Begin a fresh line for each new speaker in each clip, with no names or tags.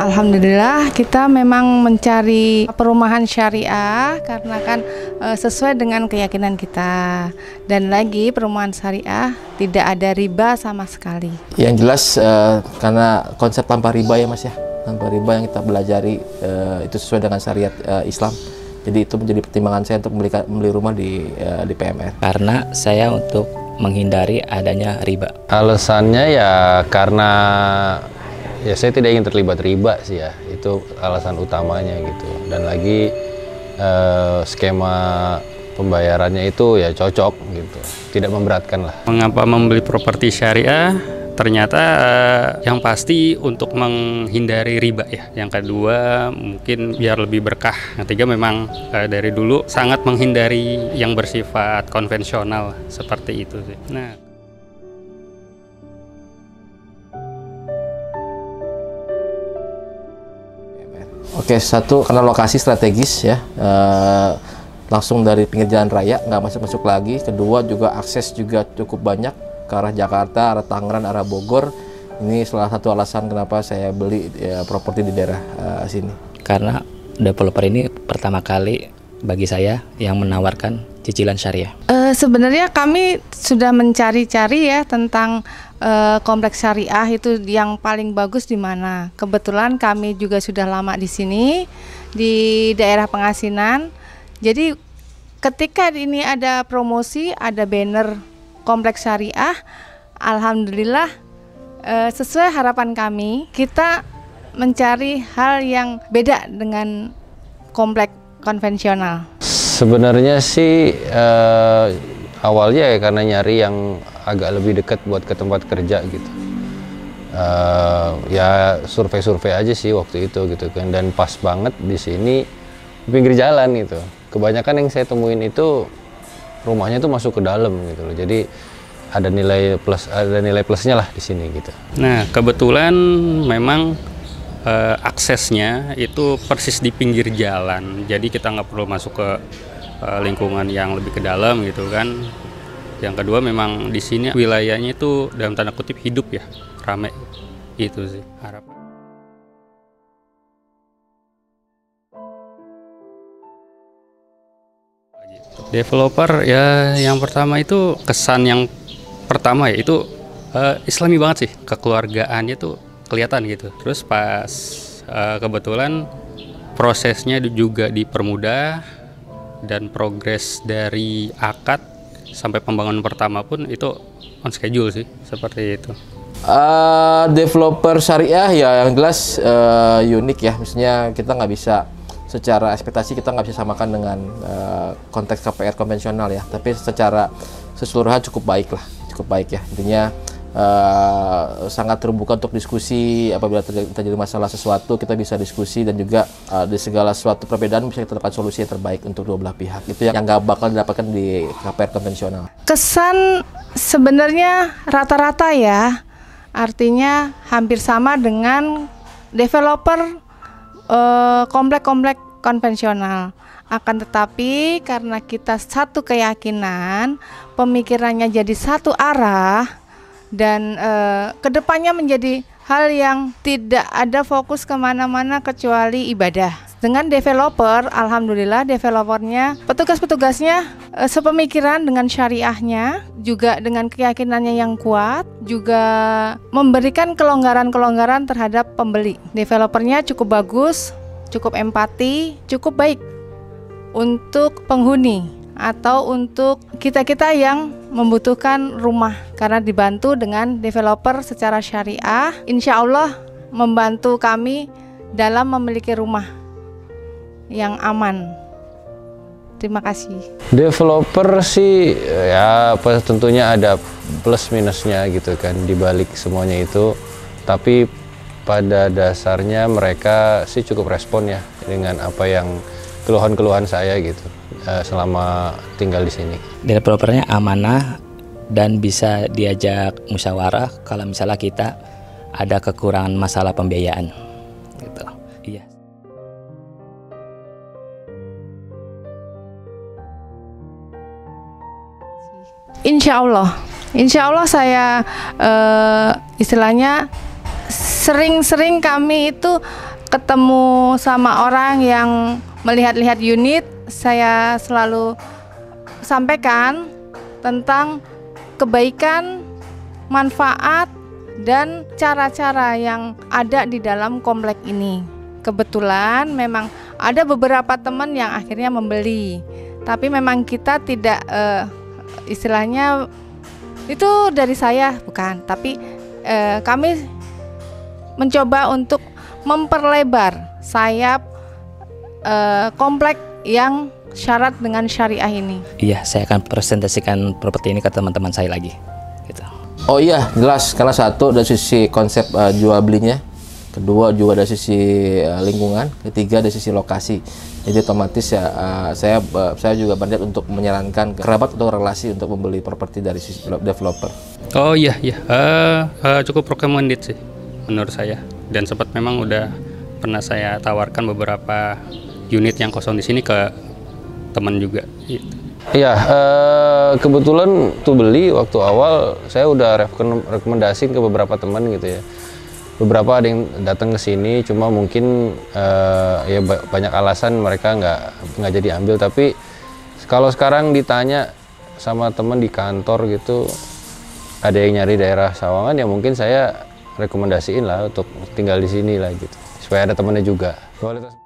Alhamdulillah kita memang mencari perumahan syariah karena kan sesuai dengan keyakinan kita, dan lagi perumahan syariah tidak ada riba sama sekali. Yang jelas karena konsep tanpa riba ya Mas ya, tanpa riba yang kita belajari itu sesuai dengan syariat Islam. Jadi itu menjadi pertimbangan saya untuk membeli rumah di PMR.
Karena saya untuk menghindari adanya riba.
Alasannya ya karena ya saya tidak ingin terlibat riba sih ya, itu alasan utamanya gitu. Dan lagi skema pembayarannya itu ya cocok gitu, tidak memberatkan lah.
Mengapa membeli properti syariah? Ternyata yang pasti untuk menghindari riba ya. Yang kedua mungkin biar lebih berkah. Yang ketiga memang dari dulu sangat menghindari yang bersifat konvensional seperti itu sih. Nah,
oke, satu karena lokasi strategis ya, langsung dari pinggir jalan raya, nggak masuk lagi. Kedua juga akses juga cukup banyak ke arah Jakarta, arah Tangerang, arah Bogor. Ini salah satu alasan kenapa saya beli properti di daerah sini.
Karena developer ini pertama kali bagi saya yang menawarkan cicilan syariah.
Sebenarnya kami sudah mencari-cari ya tentang kompleks syariah itu yang paling bagus di mana. Kebetulan kami juga sudah lama di sini di daerah Pengasinan. Jadi ketika ini ada promosi, ada banner kompleks syariah, alhamdulillah sesuai harapan kami, kita mencari hal yang beda dengan kompleks konvensional.
Sebenarnya sih awalnya ya karena nyari yang agak lebih dekat buat ke tempat kerja gitu. Ya survei-survei aja sih waktu itu gitu kan, dan pas banget di sini di pinggir jalan gitu. Kebanyakan yang saya temuin itu rumahnya tuh masuk ke dalam gitu loh. Jadi ada nilai plusnya lah di sini gitu.
nah kebetulan memang aksesnya itu persis di pinggir jalan. Jadi kita nggak perlu masuk ke lingkungan yang lebih ke dalam gitu kan. Yang kedua memang di sini wilayahnya itu dalam tanda kutip hidup ya, ramai. Itu sih harapan. Developer ya yang pertama itu kesan yang pertama ya itu Islami banget sih, kekeluargaannya tuh kelihatan gitu. Terus pas kebetulan prosesnya juga dipermudah dan progres dari akad sampai pembangunan pertama pun itu on schedule sih, seperti itu.
Developer syariah ya yang jelas unik ya, maksudnya kita nggak bisa secara ekspektasi kita nggak bisa samakan dengan konteks KPR konvensional ya, tapi secara keseluruhan cukup baik ya, intinya sangat terbuka untuk diskusi. Apabila terjadi masalah sesuatu kita bisa diskusi, dan juga di segala suatu perbedaan bisa kita dapatkan solusi yang terbaik untuk dua belah pihak. Itu yang nggak bakal didapatkan di KPR konvensional. Kesan
Sebenarnya rata-rata ya, artinya hampir sama dengan developer komplek-komplek konvensional. Akan tetapi karena kita satu keyakinan, pemikirannya jadi satu arah, dan kedepannya menjadi hal yang tidak ada fokus kemana-mana kecuali ibadah. Dengan developer, alhamdulillah developernya, petugas-petugasnya sepemikiran dengan syariahnya, juga dengan keyakinannya yang kuat, juga memberikan kelonggaran-kelonggaran terhadap pembeli. Developernya cukup bagus, cukup empati, cukup baik untuk penghuni atau untuk kita-kita yang membutuhkan rumah, karena dibantu dengan developer secara syariah. Insya Allah membantu kami dalam memiliki rumah yang aman. Terima kasih.
Developer sih ya tentunya ada plus minusnya gitu kan di balik semuanya itu, tapi pada dasarnya mereka sih cukup respon ya dengan apa yang keluhan-keluhan saya gitu selama tinggal di sini.
Developernya amanah dan bisa diajak musyawarah kalau misalnya kita ada kekurangan masalah pembiayaan gitu. Iya.
Insya Allah saya istilahnya sering-sering kami itu ketemu sama orang yang melihat-lihat unit, saya selalu sampaikan tentang kebaikan, manfaat, dan cara-cara yang ada di dalam komplek ini. Kebetulan memang ada beberapa teman yang akhirnya membeli, tapi memang kita tidak istilahnya itu dari saya bukan, tapi kami mencoba untuk memperlebar sayap komplek yang syarat dengan syariah ini.
Iya, saya akan presentasikan properti ini ke teman-teman saya lagi gitu.
Oh iya, jelas, karena satu dari sisi konsep jual belinya, kedua juga dari sisi lingkungan, ketiga dari sisi lokasi. Jadi otomatis ya saya juga berniat untuk menyarankan kerabat atau relasi untuk membeli properti dari sisi developer.
Oh iya, cukup recommended sih menurut saya. Dan sempat memang udah pernah saya tawarkan beberapa unit yang kosong di sini ke teman juga. Gitu.
Iya, kebetulan tuh beli waktu awal saya udah rekomendasiin ke beberapa teman gitu ya. Beberapa ada yang datang ke sini, cuma mungkin ya banyak alasan mereka nggak jadi ambil. Tapi kalau sekarang ditanya sama teman di kantor gitu, ada yang nyari daerah Sawangan, ya mungkin saya rekomendasiin lah untuk tinggal di sini lah gitu, supaya ada temannya juga. Kualitas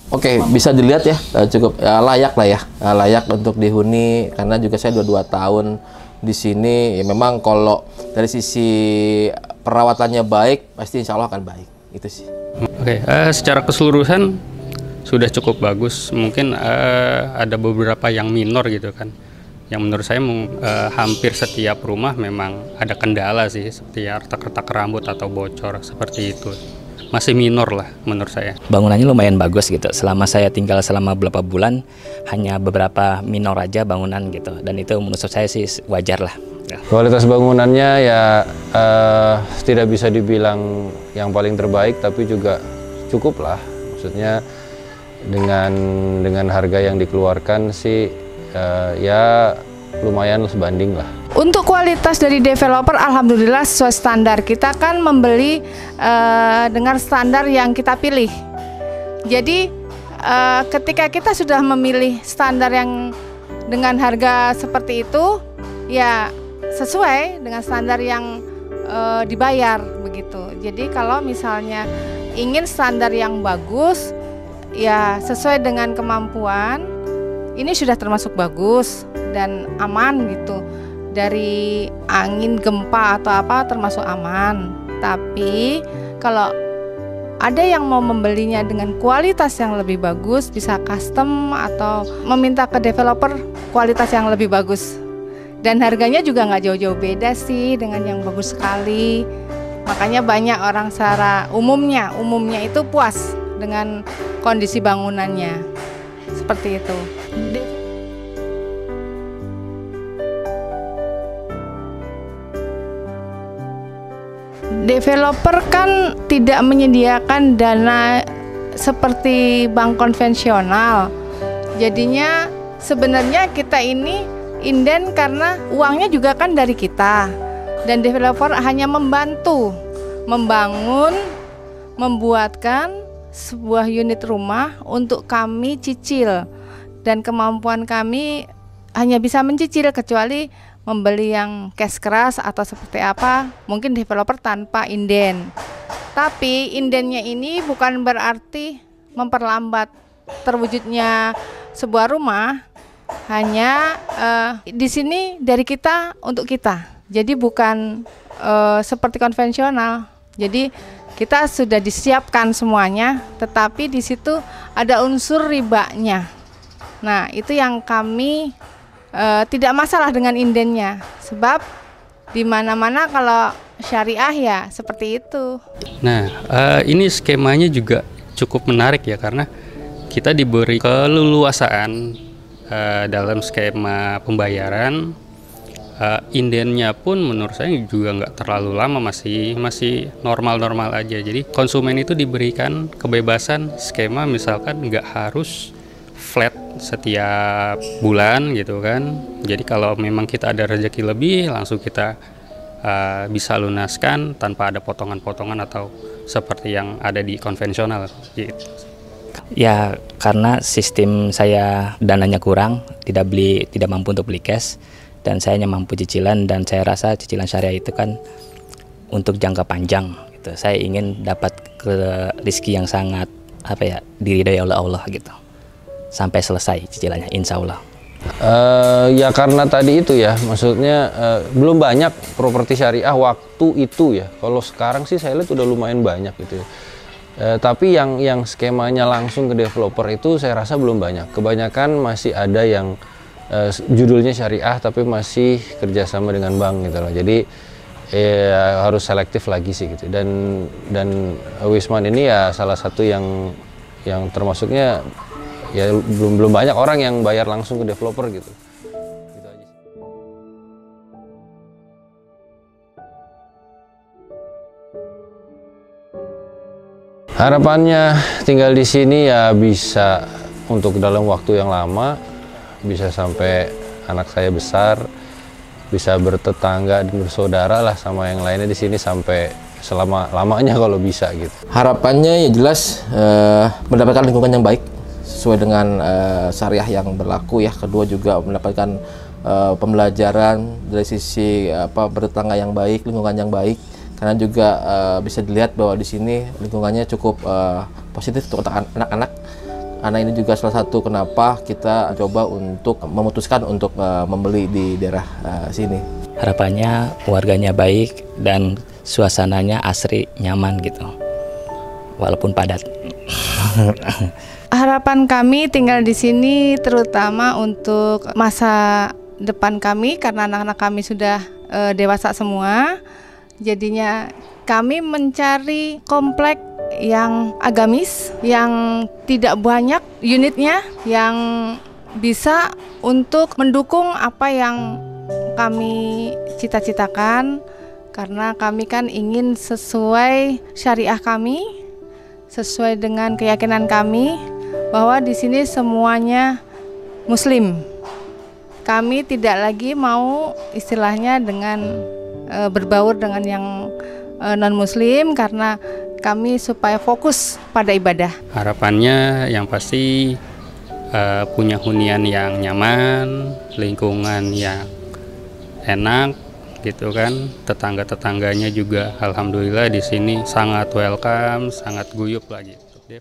Oke, bisa dilihat ya, cukup layak lah ya, layak untuk dihuni karena juga saya 22 tahun di sini. Ya memang kalau dari sisi perawatannya baik, pasti insya Allah akan baik, itu sih.
Oke, secara keseluruhan sudah cukup bagus. Mungkin ada beberapa yang minor gitu kan, yang menurut saya hampir setiap rumah memang ada kendala sih, seperti retak-retak rambut atau bocor seperti itu. Masih minor lah menurut saya.
Bangunannya lumayan bagus gitu. Selama saya tinggal selama beberapa bulan, hanya beberapa minor aja bangunan gitu. Dan itu menurut saya sih wajar lah.
Kualitas bangunannya ya tidak bisa dibilang yang paling terbaik, tapi juga cukup lah. Maksudnya dengan harga yang dikeluarkan sih ya lumayan sebanding lah.
Untuk kualitas dari developer, alhamdulillah sesuai standar. Kita kan membeli dengan standar yang kita pilih. Jadi ketika kita sudah memilih standar yang dengan harga seperti itu, ya sesuai dengan standar yang dibayar begitu. Jadi kalau misalnya ingin standar yang bagus, ya sesuai dengan kemampuan, ini sudah termasuk bagus dan aman gitu. Dari angin, gempa atau apa termasuk aman. Tapi kalau ada yang mau membelinya dengan kualitas yang lebih bagus, bisa custom atau meminta ke developer kualitas yang lebih bagus. Dan harganya juga nggak jauh-jauh beda sih dengan yang bagus sekali. Makanya banyak orang secara umumnya itu puas dengan kondisi bangunannya. Seperti itu. Developer kan tidak menyediakan dana seperti bank konvensional. Jadinya sebenarnya kita ini inden karena uangnya juga kan dari kita. Dan developer hanya membantu membangun, membuatkan sebuah unit rumah untuk kami cicil. Dan kemampuan kami hanya bisa mencicil, kecuali membeli yang cash keras atau seperti apa, mungkin developer tanpa inden. Tapi indennya ini bukan berarti memperlambat terwujudnya sebuah rumah. Hanya di sini dari kita untuk kita. Jadi bukan seperti konvensional. Jadi kita sudah disiapkan semuanya, tetapi di situ ada unsur ribanya. Nah, itu yang kami tidak masalah dengan indennya, sebab di mana-mana kalau syariah ya seperti itu.
Nah, ini skemanya juga cukup menarik ya, karena kita diberi keleluasaan dalam skema pembayaran, indennya pun menurut saya juga nggak terlalu lama, masih normal-normal aja. Jadi konsumen itu diberikan kebebasan skema, misalkan nggak harus flat setiap bulan gitu kan. Jadi kalau memang kita ada rezeki lebih, langsung kita bisa lunaskan tanpa ada potongan-potongan atau seperti yang ada di konvensional gitu.
Ya karena sistem saya dananya kurang, tidak mampu untuk beli cash, dan saya hanya mampu cicilan, dan saya rasa cicilan syariah itu kan untuk jangka panjang gitu. Saya ingin dapat rezeki yang sangat diridhai oleh Allah gitu, sampai selesai cicilannya insya Allah.
Ya karena tadi itu ya, maksudnya belum banyak properti syariah waktu itu ya. Kalau sekarang sih saya lihat udah lumayan banyak gitu ya. Tapi yang skemanya langsung ke developer itu saya rasa belum banyak. Kebanyakan masih ada yang judulnya syariah tapi masih kerjasama dengan bank gitu loh. Jadi harus selektif lagi sih gitu. Dan Wisman ini ya salah satu yang termasuknya ya belum banyak orang yang bayar langsung ke developer gitu. Gitu aja sih. Harapannya tinggal di sini ya bisa untuk dalam waktu yang lama, bisa sampai anak saya besar, bisa bertetangga dan bersaudara lah sama yang lainnya di sini sampai selama-lamanya kalau bisa gitu.
Harapannya ya jelas mendapatkan lingkungan yang baik sesuai dengan syariah yang berlaku ya. Kedua juga mendapatkan pembelajaran dari sisi bertetangga yang baik, lingkungan yang baik. Karena juga bisa dilihat bahwa di sini lingkungannya cukup positif untuk anak-anak. Karena ini juga salah satu kenapa kita coba untuk memutuskan untuk membeli di daerah sini.
Harapannya warganya baik dan suasananya asri, nyaman gitu, walaupun padat.
Harapan kami tinggal di sini terutama untuk masa depan kami, karena anak-anak kami sudah dewasa semua. Jadinya kami mencari komplek yang agamis, yang tidak banyak unitnya, yang bisa untuk mendukung apa yang kami cita-citakan. Karena kami kan ingin sesuai syariah kami, sesuai dengan keyakinan kami bahwa di sini semuanya Muslim. Kami tidak lagi mau istilahnya dengan berbaur dengan yang non-Muslim, karena kami supaya fokus pada ibadah.
Harapannya yang pasti punya hunian yang nyaman, lingkungan yang enak gitu kan. Tetangga-tetangganya juga alhamdulillah di sini sangat welcome, sangat guyup lah gitu.